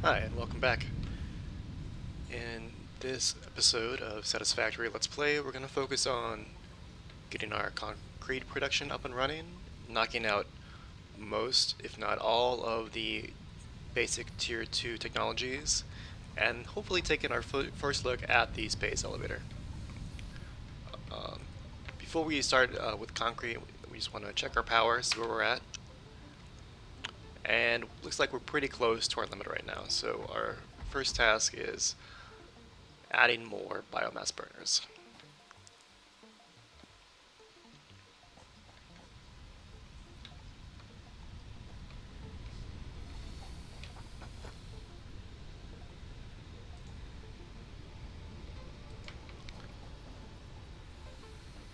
Hi, and welcome back. In this episode of Satisfactory Let's Play, we're going to focus on getting our concrete production up and running, knocking out most, if not all, of the basic Tier 2 technologies, and hopefully taking our first look at the space elevator. Um, Before we start with concrete, we just want to check our power, see where we're at. And looks like we're pretty close to our limit right now, so our first task is adding more biomass burners.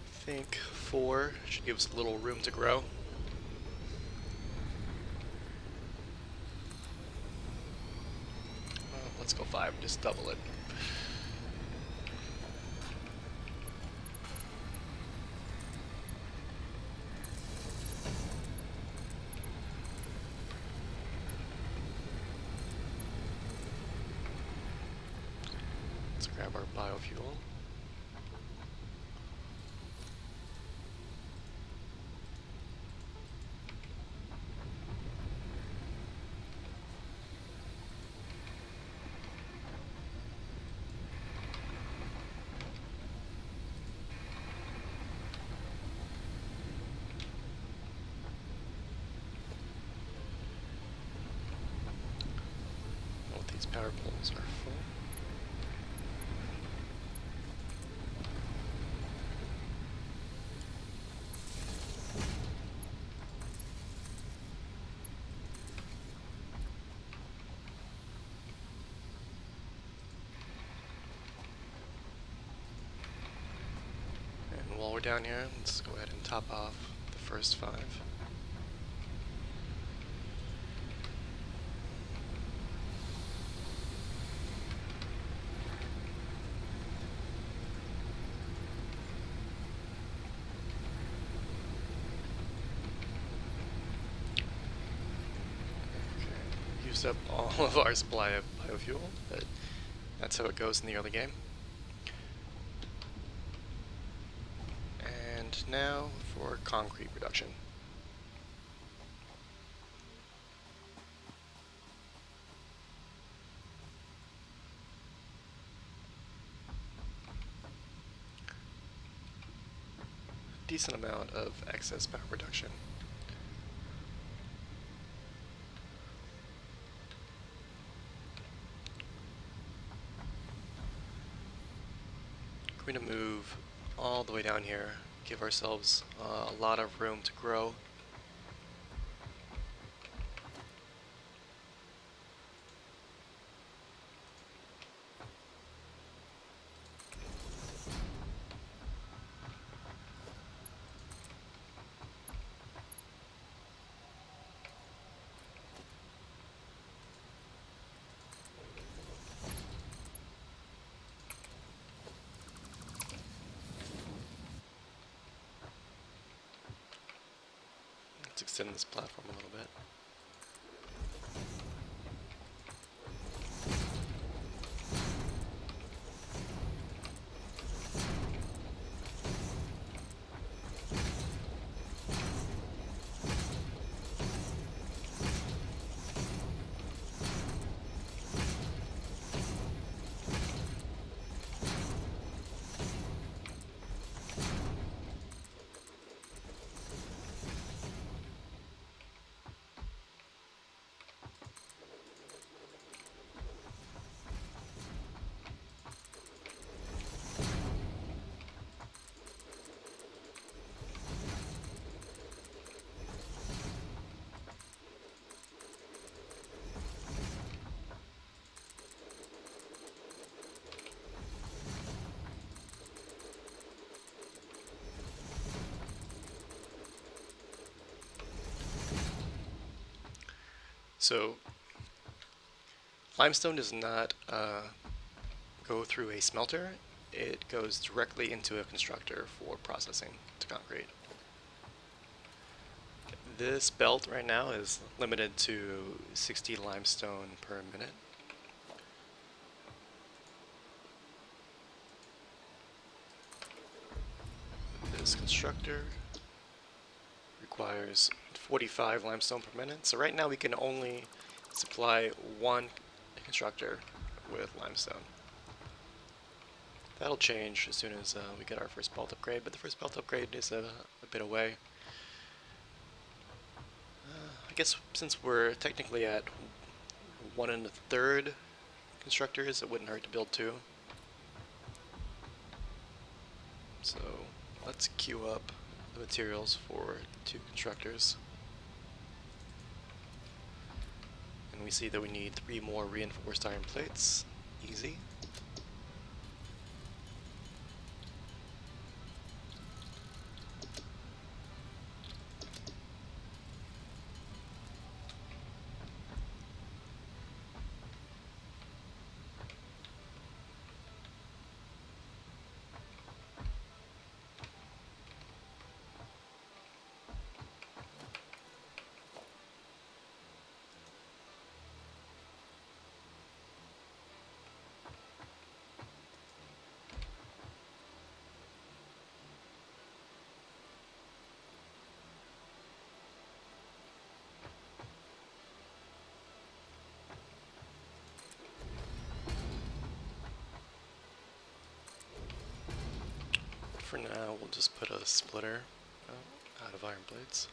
I think 4 should give us a little room to grow. Let's go 5, just double it. Let's grab our biofuel. Both these power poles are full. And while we're down here, let's go ahead and top off the first 5. Used up all of our supply of biofuel, but that's how it goes in the early game. And now for concrete production. Decent amount of excess power production. We're going to move all the way down here, give ourselves a lot of room to grow. Let's extend this platform a little bit. So, limestone does not go through a smelter. It goes directly into a constructor for processing to concrete. This belt right now is limited to 60 limestone per minute. this constructor requires 45 limestone per minute. So right now we can only supply one constructor with limestone. That'll change as soon as we get our first belt upgrade, but the first belt upgrade is a bit away. I guess since we're technically at 1 1/3 constructors, it wouldn't hurt to build 2. So let's queue up the materials for 2 constructors. And we see that we need 3 more reinforced iron plates. Easy. For now, we'll just put a splitter out of iron plates.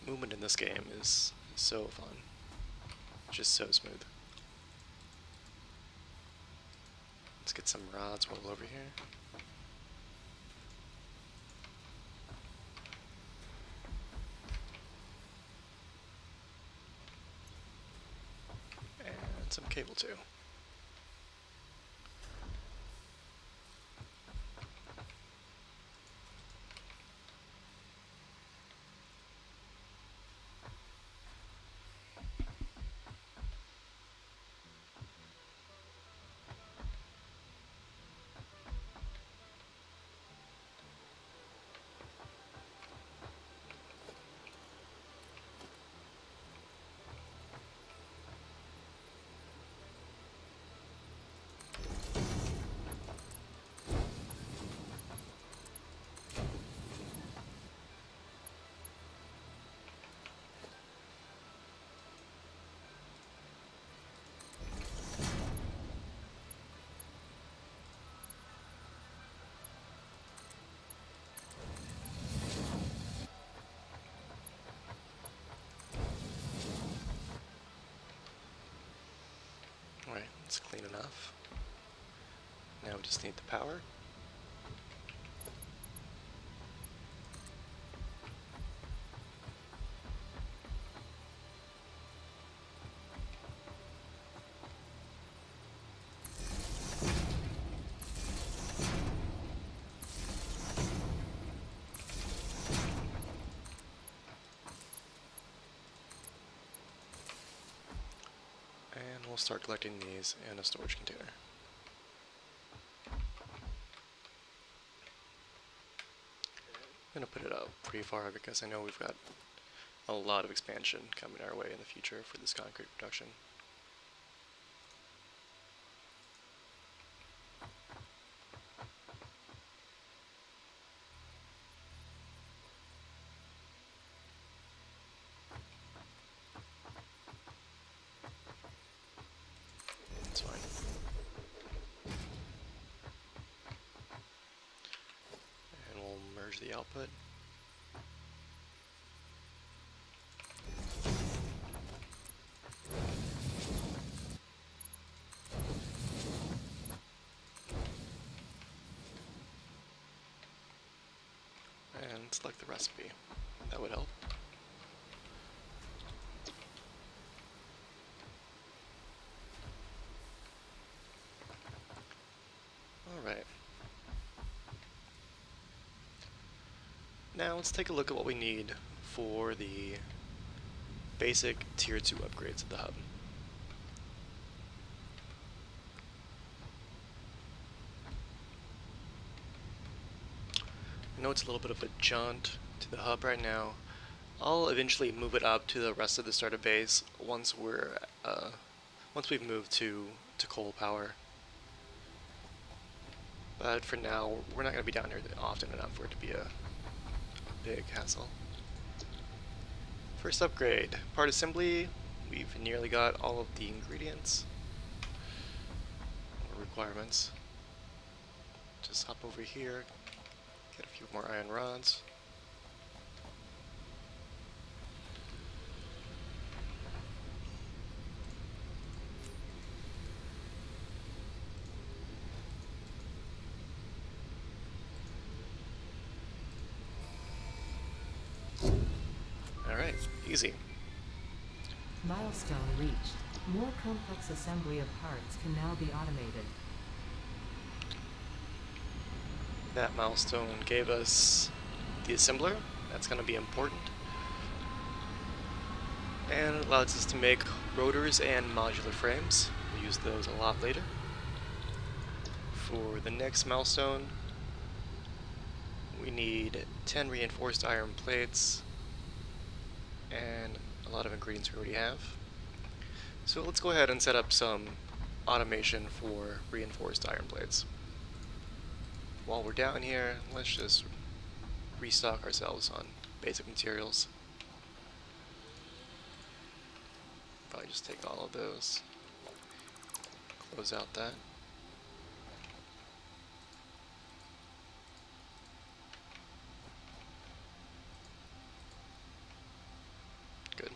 Movement in this game is so fun. Just so smooth. Let's get some rods while over here. And some cable too. Alright, it's clean enough. Now we just need the power. And we'll start collecting these in a storage container. I'm going to put it up pretty far because I know we've got a lot of expansion coming our way in the future for this concrete production. That's fine. And we'll merge the output. And select the recipe. That would help. Alright. Now let's take a look at what we need for the basic Tier 2 upgrades of the hub. know it's a little bit of a jaunt to the hub right now. I'll eventually move it up to the rest of the starter base once we've moved to coal power. But for now, we're not going to be down here often enough for it to be a big hassle. First upgrade, part assembly. We've nearly got all of the ingredients or requirements. Just hop over here, get a few more iron rods. Alright, easy. Milestone reached. More complex assembly of parts can now be automated. That milestone gave us the assembler. That's going to be important. And it allows us to make rotors and modular frames. We'll use those a lot later. For the next milestone, we need 10 reinforced iron plates and a lot of ingredients we already have. So let's go ahead and set up some automation for reinforced iron plates. While we're down here, let's just restock ourselves on basic materials. Probably just take all of those, close out that. Good.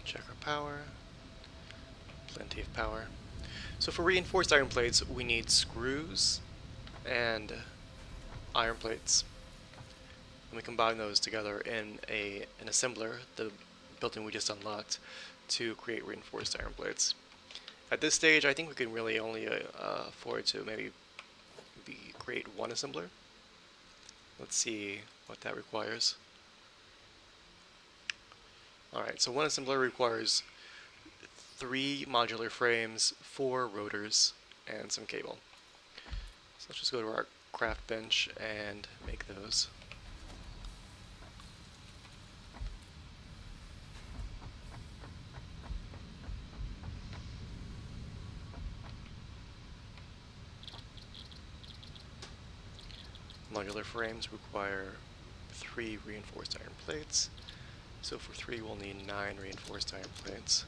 Check our power. Plenty of power. So for reinforced iron plates, we need screws and iron plates. And we combine those together in an assembler, the building we just unlocked, to create reinforced iron plates. At this stage, I think we can really only afford to maybe create one assembler. Let's see what that requires. Alright, so one assembler requires 3 modular frames, 4 rotors, and some cable. So let's just go to our craft bench and make those. Modular frames require 3 reinforced iron plates. So for 3 we'll need 9 reinforced iron plates.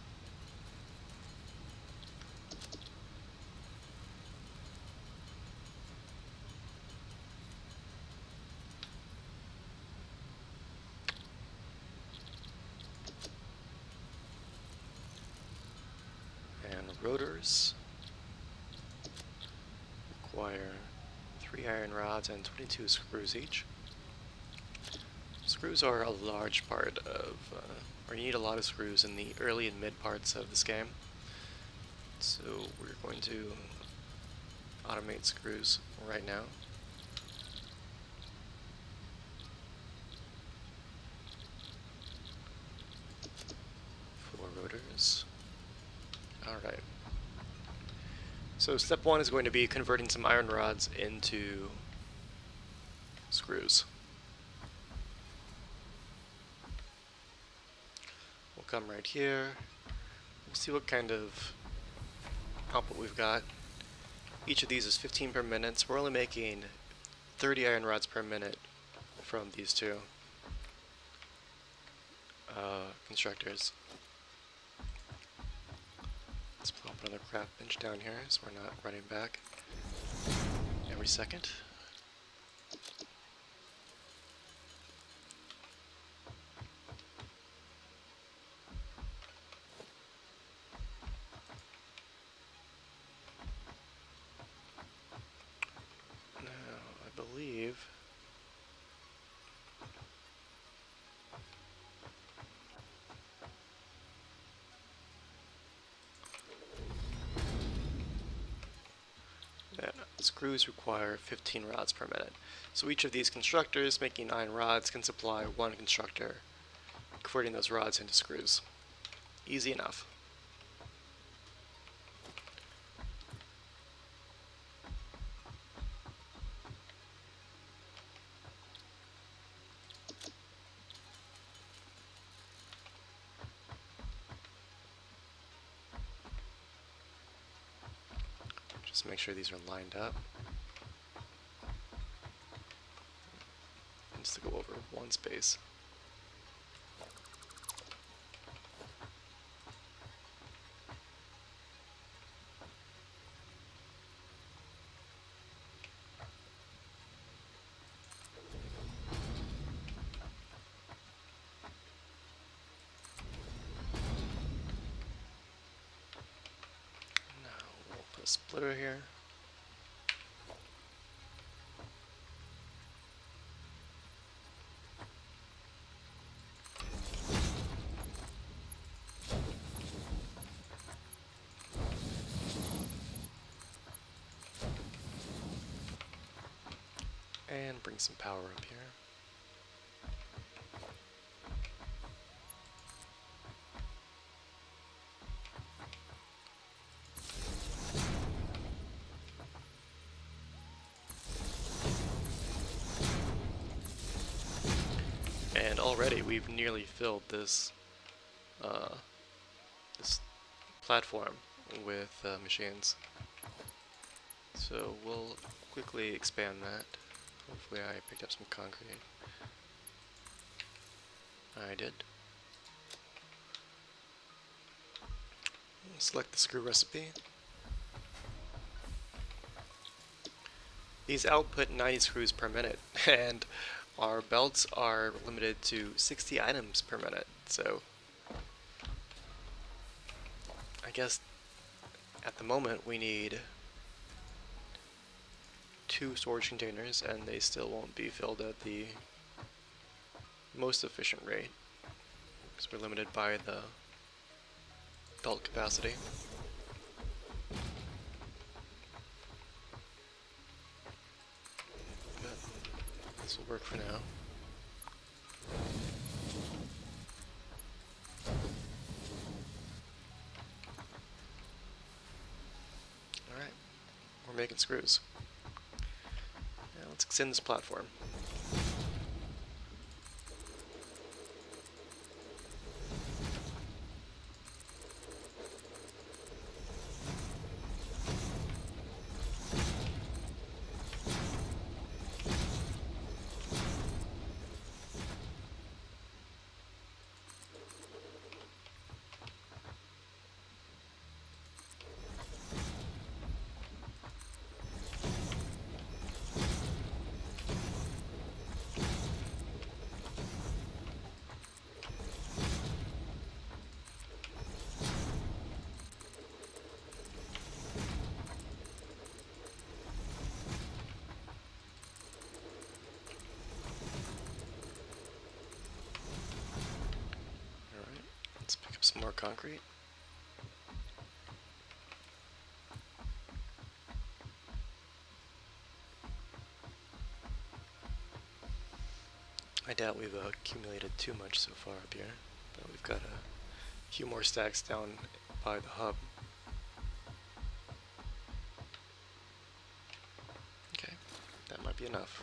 And rotors require 3 iron rods and 22 screws each. Screws are a large part of, or you need a lot of screws in the early and mid parts of this game. So we're going to automate screws right now. For rotors. Alright. So step 1 is going to be converting some iron rods into screws. We'll come right here. We'll see what kind of output we've got. Each of these is 15 per minute, so we're only making 30 iron rods per minute from these two constructors. Let's put up another craft bench down here so we're not running back every second. Now, I believe that screws require 15 rods per minute. So each of these constructors making 9 rods can supply one constructor, converting those rods into screws. Easy enough. Just make sure these are lined up. Just to go over one space. Now we'll put a splitter here. And bring some power up here. And already we've nearly filled this this platform with machines. So we'll quickly expand that. Hopefully I picked up some concrete. I did. Select the screw recipe. These output 90 screws per minute, and our belts are limited to 60 items per minute, so I guess at the moment we need 2 storage containers, and they still won't be filled at the most efficient rate, because we're limited by the belt capacity. But this will work for now. Alright, we're making screws. Now let's extend this platform. Let's pick up some more concrete. I doubt we've accumulated too much so far up here, but we've got a few more stacks down by the hub. Okay, that might be enough.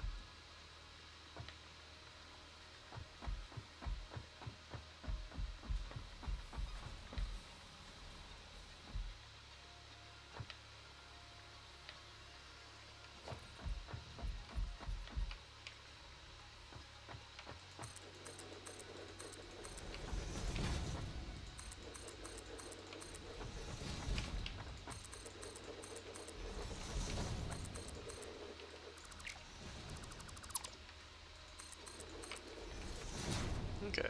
Okay.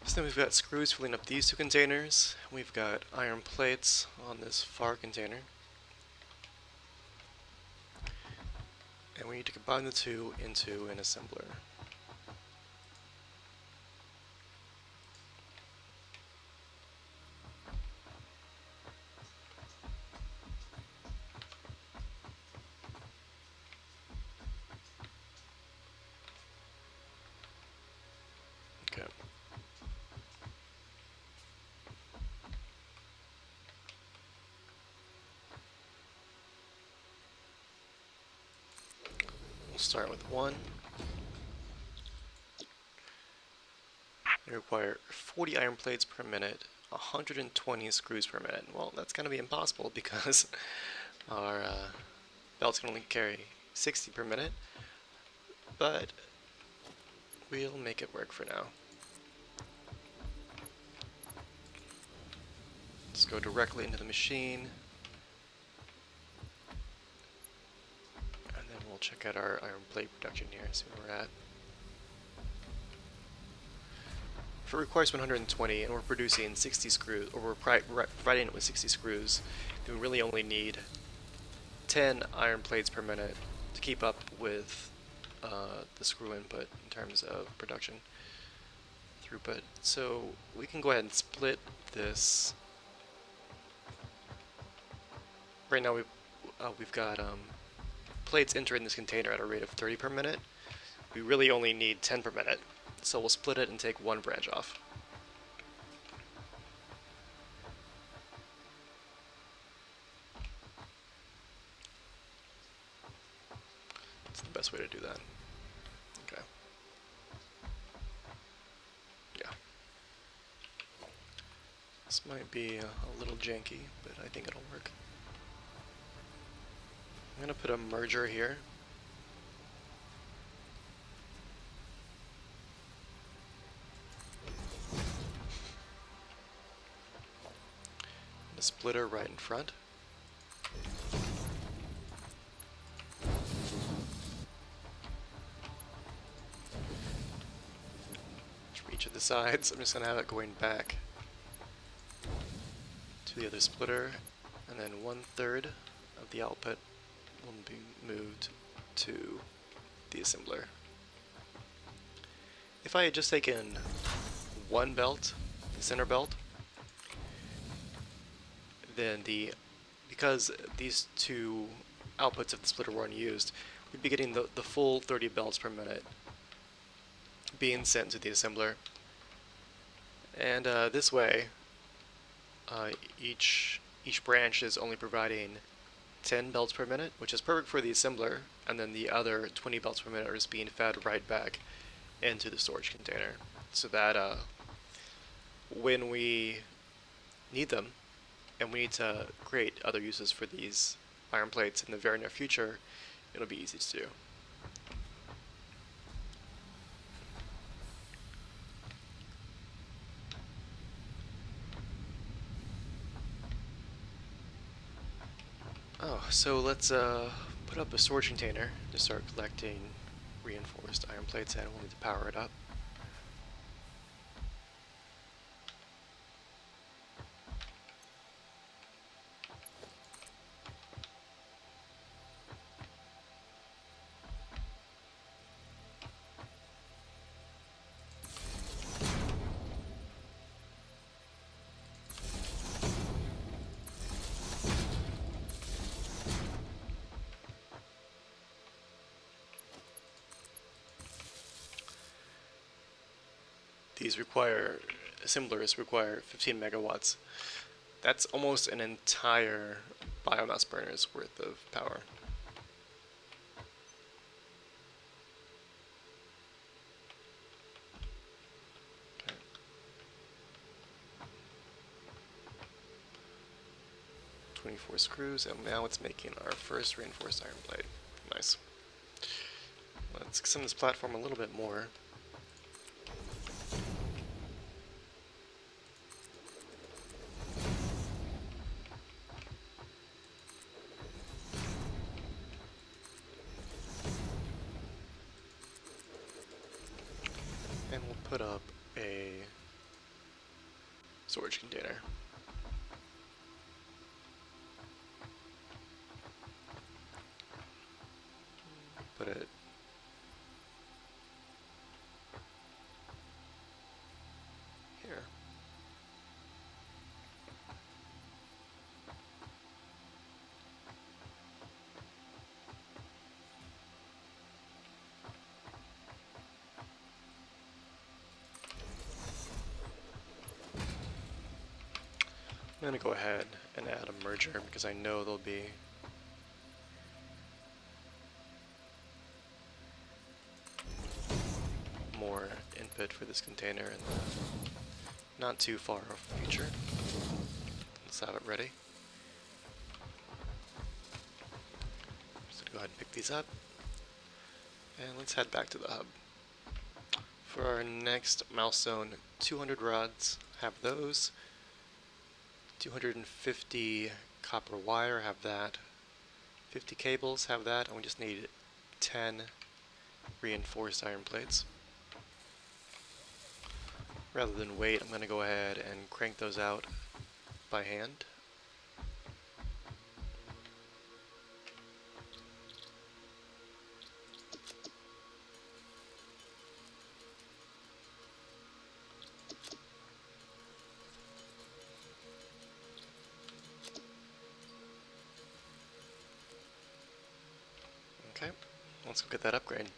So then we've got screws filling up these 2 containers. We've got iron plates on this far container. And we need to combine the 2 into an assembler. Okay. We'll start with one. They require 40 iron plates per minute, 120 screws per minute. Well, that's going to be impossible because our belts can only carry 60 per minute, but we'll make it work for now. Let's go directly into the machine, and then we'll check out our iron plate production here, see where we're at. If it requires 120 and we're producing 60 screws, or we're providing it with 60 screws, then we really only need 10 iron plates per minute to keep up with the screw input in terms of production throughput. So we can go ahead and split this. Right now we've got plates entering this container at a rate of 30 per minute. We really only need 10 per minute, so we'll split it and take one branch off. That's the best way to do that. Okay. Yeah. This might be a little janky, but I think it'll work. I'm going to put a merger here. A splitter right in front. For each of the sides, I'm just going to have it going back to the other splitter, and then 1/3 of the output will be moved to the assembler. If I had just taken one belt, the center belt, then because these two outputs of the splitter were unused, we'd be getting the full 30 belts per minute being sent to the assembler. And this way, each branch is only providing 10 belts per minute, which is perfect for the assembler, and then the other 20 belts per minute are just being fed right back into the storage container, so that when we need them, and we need to create other uses for these iron plates in the very near future, it'll be easy to do. Oh, so let's put up a storage container to start collecting reinforced iron plates, and we'll need to power it up. These assemblers require 15 megawatts. That's almost an entire biomass burner's worth of power. Okay. 24 screws, and now it's making our first reinforced iron plate. Nice. Let's extend this platform a little bit more. And we'll put up a storage container. Put it here. I'm going to go ahead and add a merger because I know there'll be bit for this container in the not too far off future. Let's have it ready. Just gonna go ahead and pick these up. And let's head back to the hub. For our next milestone, 200 rods, have those. 250 copper wire, have that. 50 cables, have that. And we just need 10 reinforced iron plates. Rather than wait, I'm going to go ahead and crank those out by hand. Okay, let's go get that upgrade.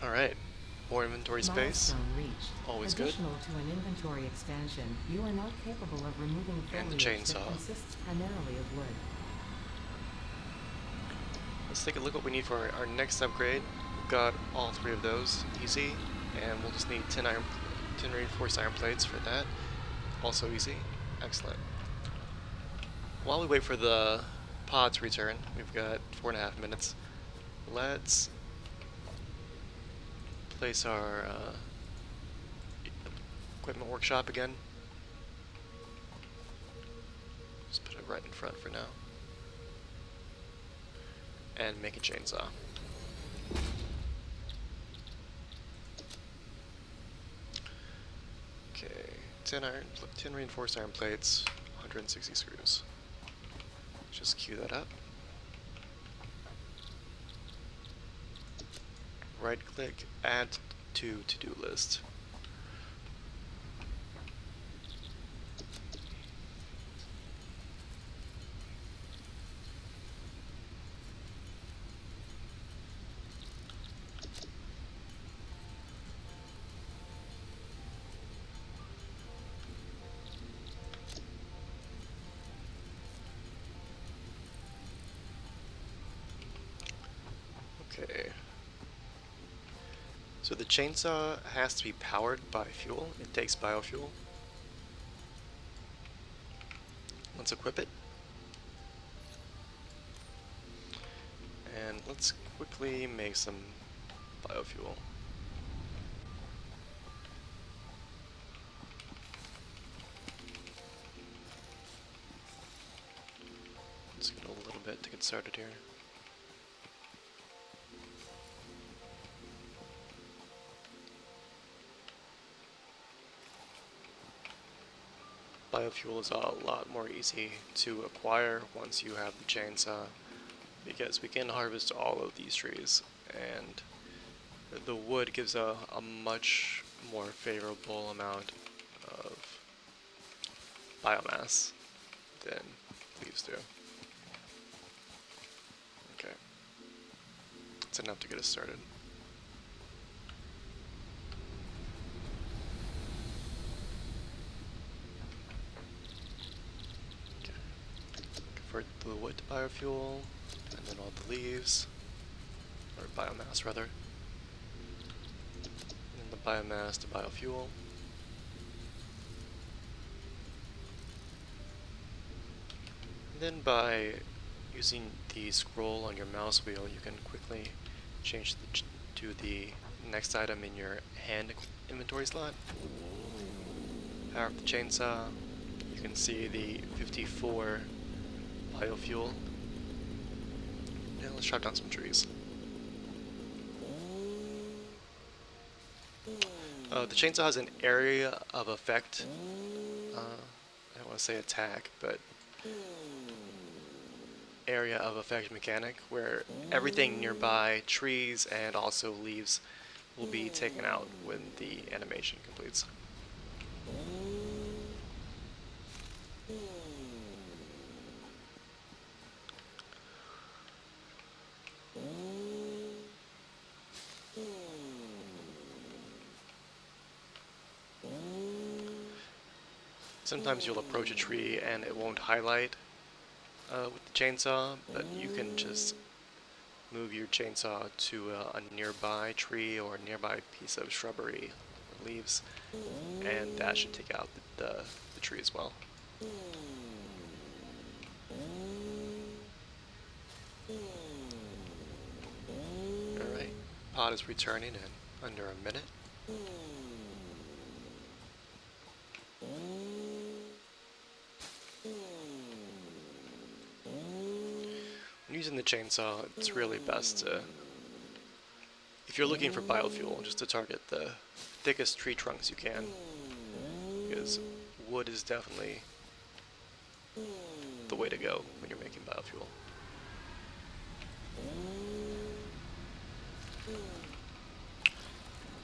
Alright, more inventory space. Milestone reached. Always good. Additional to an inventory expansion, you are now capable of removing And the foliage that chainsaw. consists primarily of wood. Let's take a look what we need for our next upgrade. We've got all three of those, easy, and we'll just need 10 reinforced iron plates for that. Also easy. Excellent. While we wait for the pod to return, we've got 4.5 minutes. Let's place our equipment workshop again. Just put it right in front for now. And make a chainsaw. Okay, 10 reinforced iron plates, 160 screws. Just cue that up. Right click, add to to-do list. Okay. So the chainsaw has to be powered by fuel. It takes biofuel. Let's equip it. And let's quickly make some biofuel. Let's get a little bit to get started here. Biofuel is a lot more easy to acquire once you have the chainsaw, because we can harvest all of these trees, and the wood gives a much more favorable amount of biomass than leaves do. Okay, that's enough to get us started. Convert the wood to biofuel, and then all the leaves, or biomass rather, and the biomass to biofuel. And then by using the scroll on your mouse wheel, you can quickly change to the next item in your hand inventory slot. Power up the chainsaw. You can see the 54 biofuel. Yeah, let's chop down some trees. The chainsaw has an area of effect. I don't want to say attack, but area of effect mechanic where everything nearby, trees and also leaves, will be taken out when the animation completes. Sometimes you'll approach a tree and it won't highlight with the chainsaw, but you can just move your chainsaw to a nearby tree or a nearby piece of shrubbery or leaves, and that should take out the tree as well. Alright, pod is returning in under a minute. When using the chainsaw, it's really best to, if you're looking for biofuel, just to target the thickest tree trunks you can, because wood is definitely the way to go when you're making biofuel.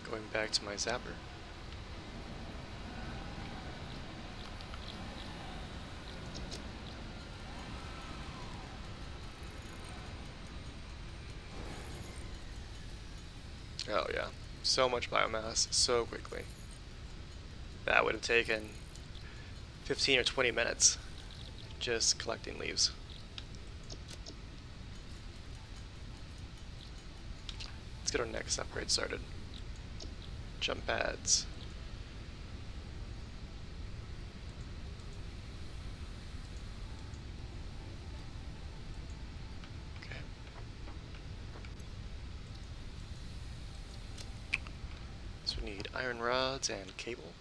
Going back to my zapper. Oh yeah, so much biomass so quickly. That would have taken 15 or 20 minutes just collecting leaves. Let's get our next upgrade started. Jump pads. Okay. So we need iron rods and cable.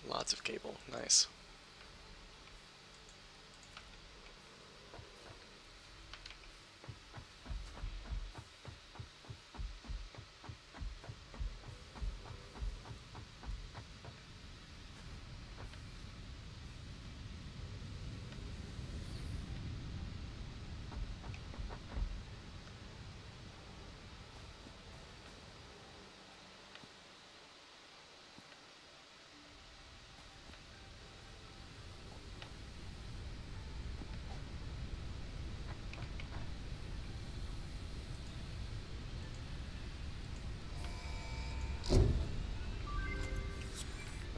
Lots of cable, nice.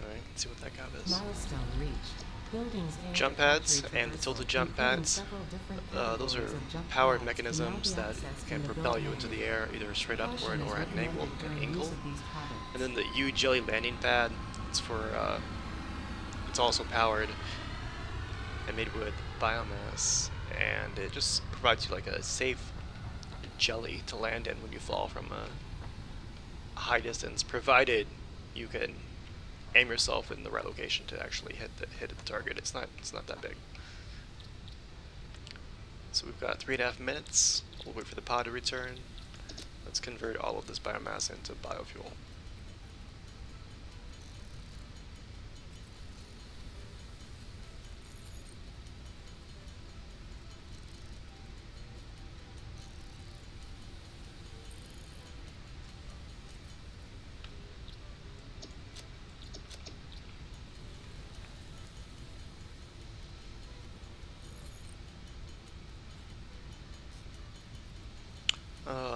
Alright, let's see what that gap is. Milestone reached. Buildings and Jump pads factory and the tilted traversal, jump including pads, several different those are categories of jump powered pads, can now mechanisms be that accessed can in the propel build you into menu. the air, either straight upward Caution is or at an recommended during angle. use of these products. And then the U jelly landing pad, it's for it's also powered and made with biomass, and it just provides you like a safe jelly to land in when you fall from a high distance, provided you can aim yourself in the right location to actually hit the target. It's not that big. So we've got 3.5 minutes. We'll wait for the pod to return. Let's convert all of this biomass into biofuel.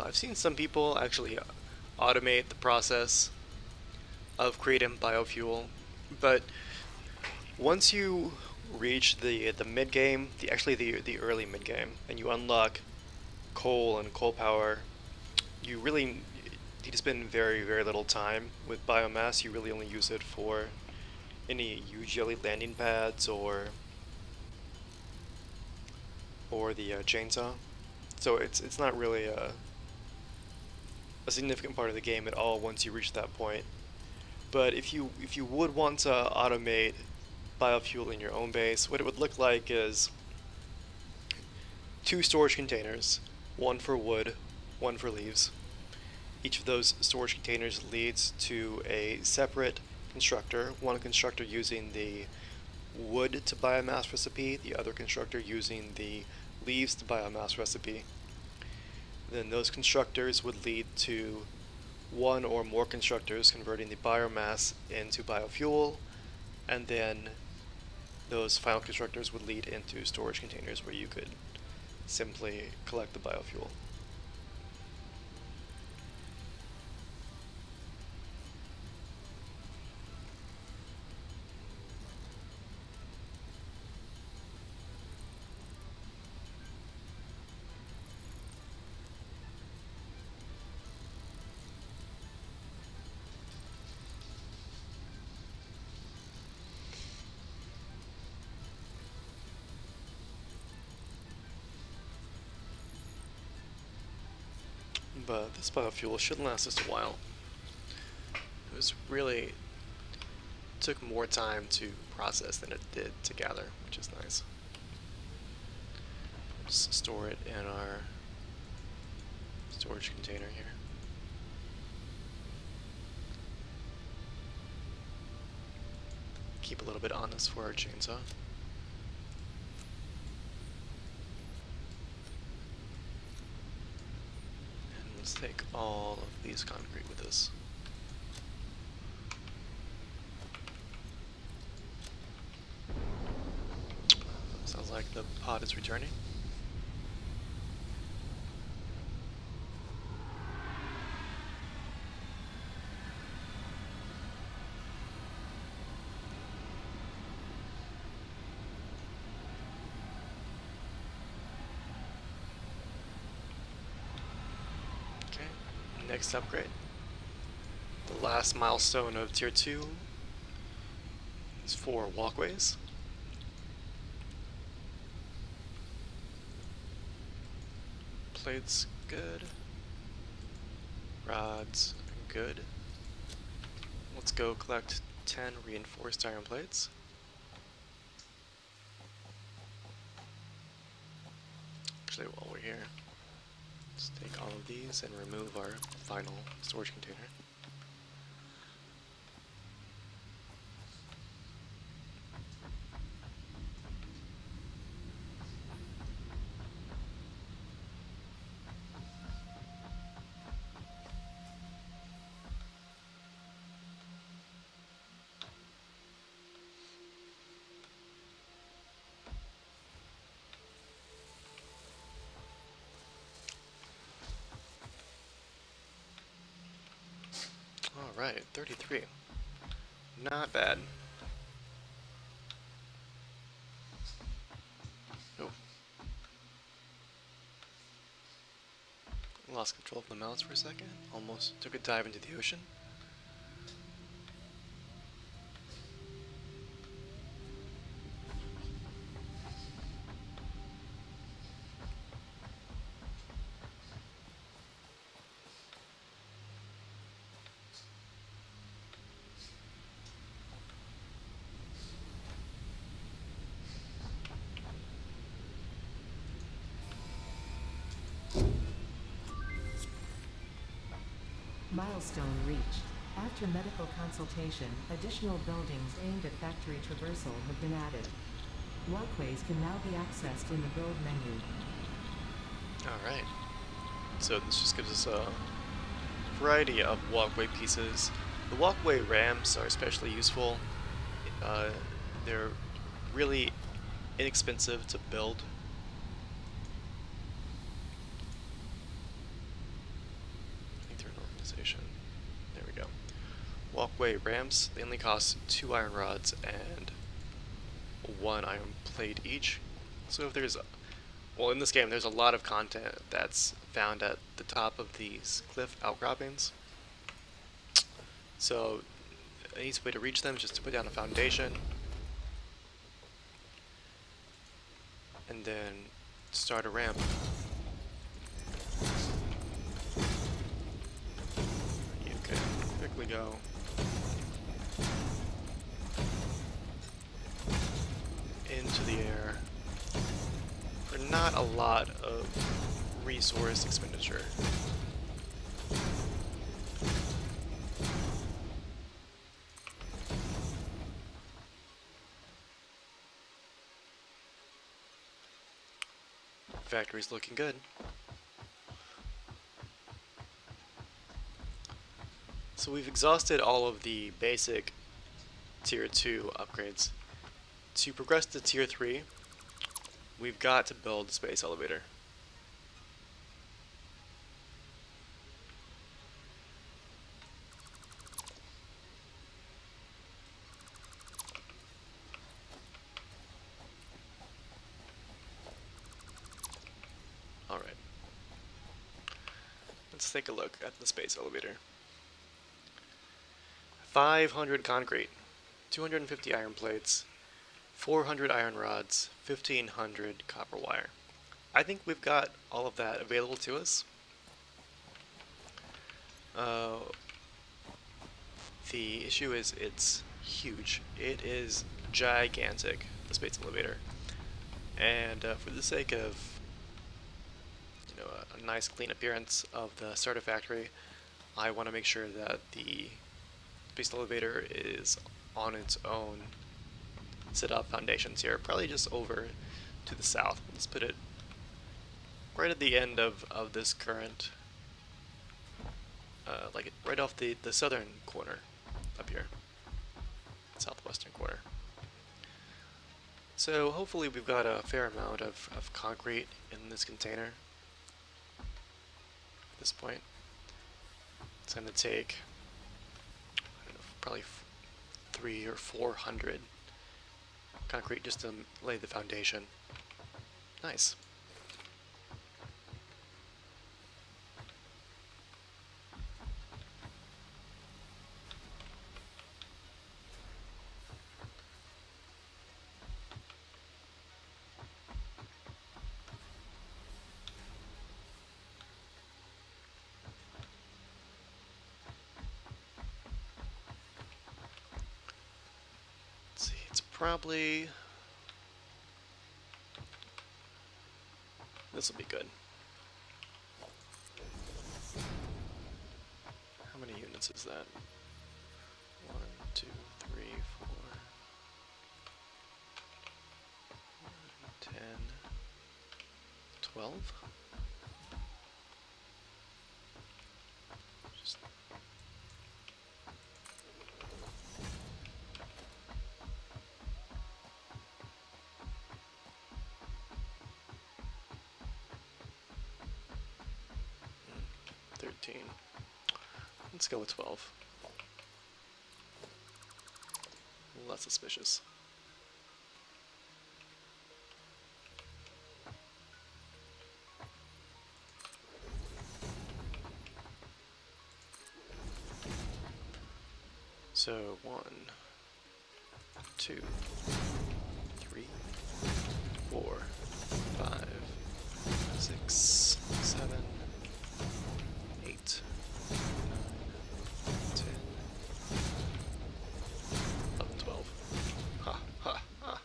I've seen some people actually automate the process of creating biofuel, but once you reach the mid game, the early mid game, and you unlock coal and coal power, you really need to spend very little time with biomass. You really only use it for any usually landing pads or the chainsaw. So it's not really a significant part of the game at all once you reach that point. But if you would want to automate biofuel in your own base, what it would look like is two storage containers, one for wood, one for leaves. Each of those storage containers leads to a separate constructor, one constructor using the wood to biomass recipe, the other constructor using the leaves to biomass recipe. Then those constructors would lead to one or more constructors converting the biomass into biofuel, and then those final constructors would lead into storage containers where you could simply collect the biofuel. But this biofuel should last us a while. It was really took more time to process than it did to gather, which is nice. Just store it in our storage container here. Keep a little bit on us for our chainsaw. And let's take all of these concrete with us. Sounds like the pod is returning. Okay, next upgrade. The last milestone of Tier 2 is 4 walkways. Plates, good. Rods, good. Let's go collect 10 reinforced iron plates. Actually, while we're here, let's take all of these and remove our final storage container. Alright, 33. Not bad. Oh. Lost control of the mouse for a second. Almost took a dive into the ocean. Milestone reached. After medical consultation, additional buildings aimed at factory traversal have been added. Walkways can now be accessed in the build menu. Alright. So this just gives us a variety of walkway pieces. The walkway ramps are especially useful. They're really inexpensive to build. Organization. There we go. Walkway ramps, they only cost 2 iron rods and 1 iron plate each. So if there's well, in this game there's a lot of content that's found at the top of these cliff outcroppings. So an easy way to reach them is just to put down a foundation and then start a ramp. You can quickly go into the air for not a lot of resource expenditure. Factory's looking good. So we've exhausted all of the basic tier 2 upgrades. To progress to tier 3, we've got to build the space elevator. Alright. Let's take a look at the space elevator. 500 concrete, 250 iron plates, 400 iron rods, 1500 copper wire. I think we've got all of that available to us. The issue is it's huge. It is gigantic, the space elevator. And for the sake of a nice clean appearance of the starter factory, I want to make sure that the space elevator is on its own set up foundations here, probably just over to the south. Let's put it right at the end of this current, like right off the southern corner up here, southwestern corner. So hopefully we've got a fair amount of concrete in this container at this point. It's going to take, I don't know, probably 300 or 400 concrete just to lay the foundation. Nice. Let's see, it's probably, this will be good. How many units is that? 1, 2, 3, 4, 10, 12? Just 13. Let's go with 12. Less suspicious. So 1, 2, 3, 4, 5, 6, 7, 8, 9, 10, 11, 12. Ha, ha, ha.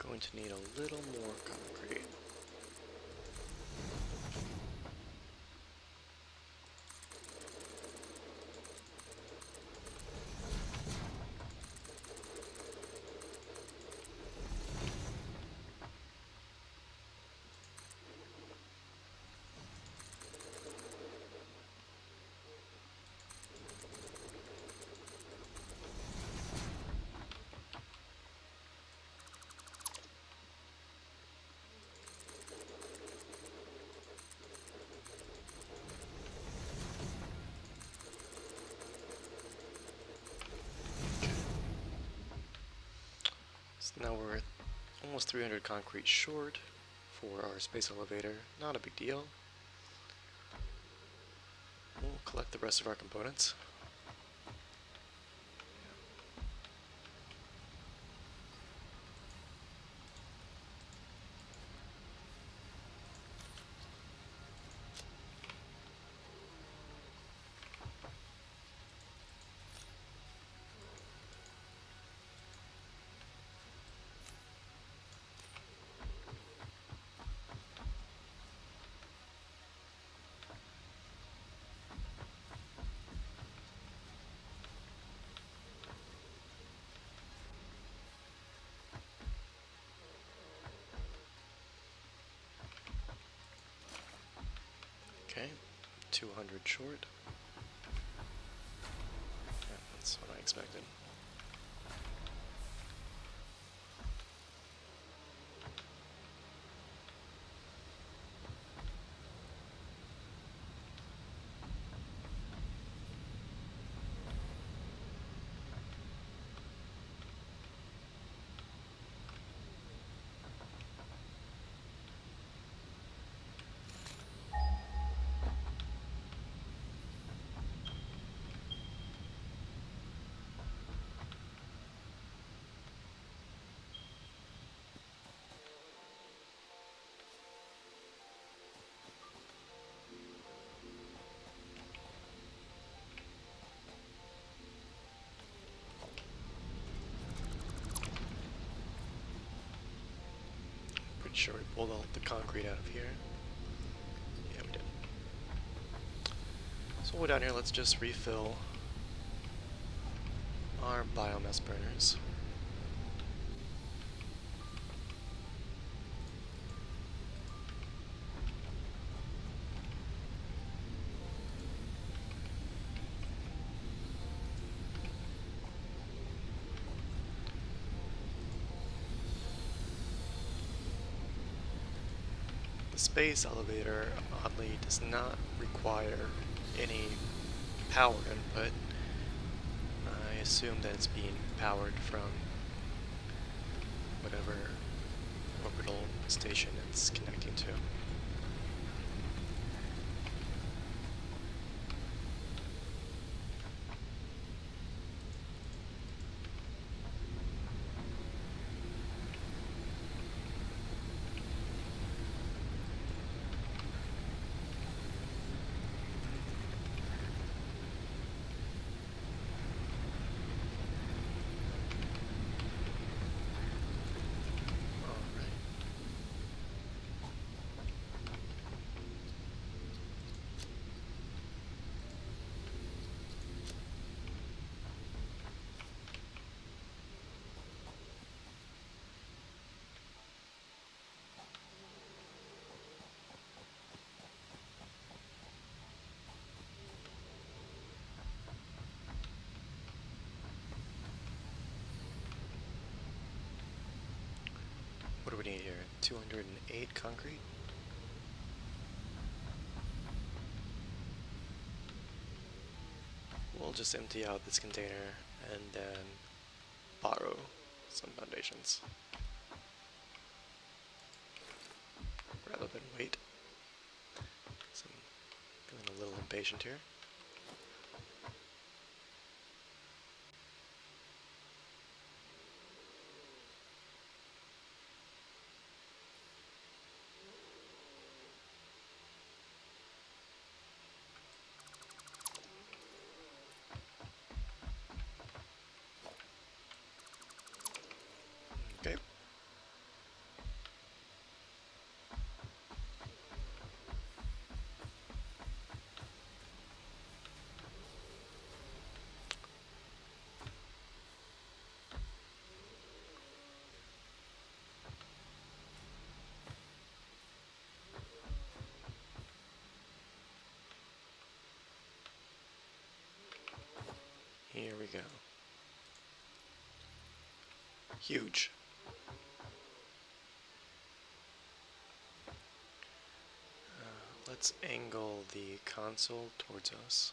Going to need a little more concrete. So now we're almost 300 concrete short for our space elevator. Not a big deal. We'll collect the rest of our components. Okay, 200 short. Yeah, that's what I expected. Pretty sure we pulled all the concrete out of here. Yeah, we did. So we'll go down here, let's just refill our biomass burners. The space elevator, oddly, does not require any power input. I assume that it's being powered from whatever orbital station it's connecting to. What do we need here? 208 concrete? We'll just empty out this container and then borrow some foundations rather than wait. So I'm feeling a little impatient here. Okay. Here we go. Huge. Let's angle the console towards us.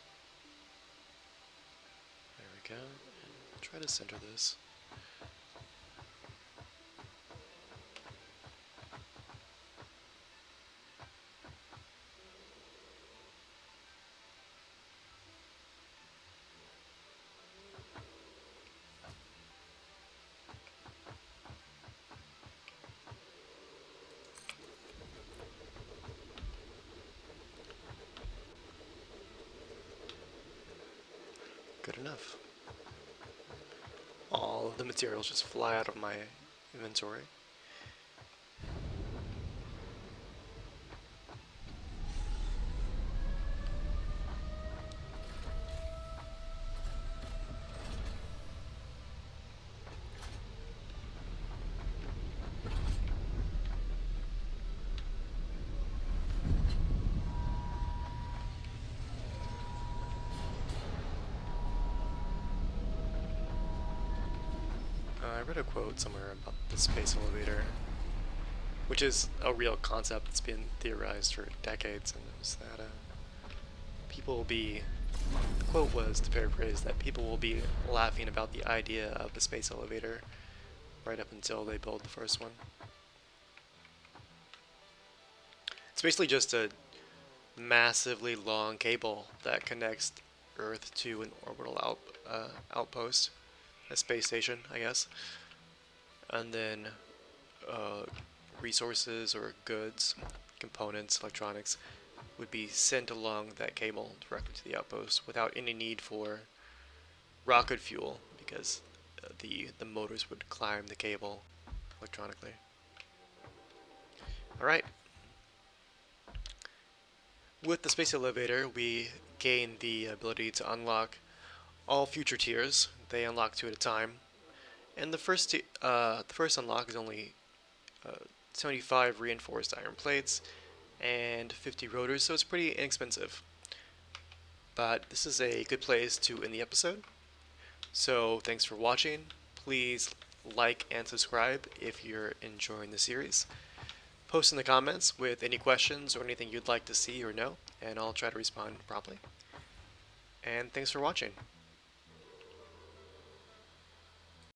There we go. And try to center this. Good enough. All of the materials just fly out of my inventory. I read a quote somewhere about the space elevator, which is a real concept that's been theorized for decades, and it was that people will be, the quote was, to paraphrase, that people will be laughing about the idea of the space elevator right up until they build the first one. It's basically just a massively long cable that connects Earth to an orbital outpost, a space station, I guess, and then uh, resources or goods, components, electronics would be sent along that cable directly to the outpost without any need for rocket fuel because the motors would climb the cable electronically. All right. With the space elevator, we gain the ability to unlock all future tiers. They unlock two at a time, and the first unlock is only 75 reinforced iron plates and 50 rotors, so it's pretty inexpensive. But this is a good place to end the episode. So thanks for watching. Please like and subscribe if you're enjoying the series. Post in the comments with any questions or anything you'd like to see or know, and I'll try to respond promptly. And thanks for watching.